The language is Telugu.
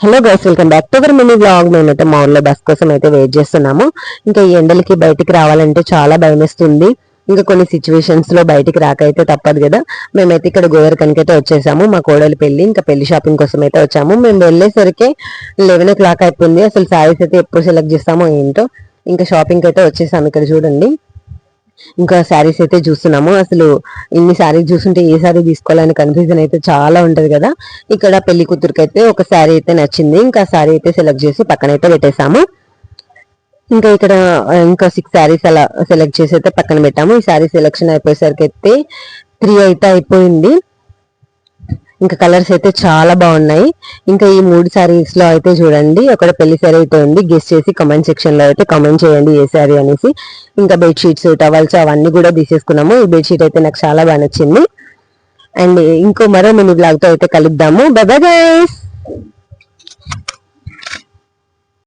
Hello guys, welcome back to our mini blog. మేమైతే మా ఊర్లో బస్ కోసం అయితే వెయిట్ చేస్తున్నాము. ఇంకా ఈ ఎండలకి బయటికి రావాలంటే చాలా భయమేస్తుంది. ఇంకా కొన్ని సిచ్యువేషన్స్ లో బయటికి రాకైతే తప్పదు కదా. మేమైతే ఇక్కడ గోవర్ధన్కి అయితే వచ్చేసాము. మా కోడలి పెళ్లి, ఇంకా పెళ్లి షాపింగ్ కోసం అయితే వచ్చాము. మేము వెళ్ళేసరికి 11 o'clock అయిపోయింది. అసలు శారీస్ అయితే ఎప్పుడు సెలెక్ట్ చేస్తామో ఏంటో. ఇంకా షాపింగ్ అయితే వచ్చేసాము. ఇక్కడ చూడండి, ఇంకా శారీస్ అయితే చూస్తున్నాము. అసలు ఇన్ని శారీస్ చూస్తుంటే ఏ శారీ తీసుకోవాలని కన్ఫ్యూజన్ అయితే చాలా ఉంటది కదా. ఇక్కడ పెళ్లి కూతురికి అయితే ఒక శారీ అయితే నచ్చింది. ఇంకా శారీ అయితే సెలెక్ట్ చేసి పక్కన అయితే పెట్టేశాము. ఇంకా ఇక్కడ ఇంకా 6 శారీస్ అలా సెలెక్ట్ చేసి అయితే పక్కన పెట్టాము. ఈ శారీ సెలెక్షన్ అయిపోయేసరికి అయితే 3 అయితే అయిపోయింది. ఇంకా కలర్స్ అయితే చాలా బాగున్నాయి. ఇంకా ఈ 3 శారీస్ లో అయితే చూడండి, ఒకటి పెళ్లి శారీ అయితే ఉంది. గెస్ట్ చేసి కామెంట్ సెక్షన్ లో అయితే కామెంట్ చేయండి ఏ శారీ అనేసి. ఇంకా బెడ్షీట్స్, టవల్స్ అవన్నీ కూడా తీసేసుకున్నాము. ఈ బెడ్షీట్ అయితే నాకు చాలా బాగా నచ్చింది. అండ్ ఇంకో మరో మినీ బ్లాగ్ తో అయితే కలుద్దాము. By bye guys.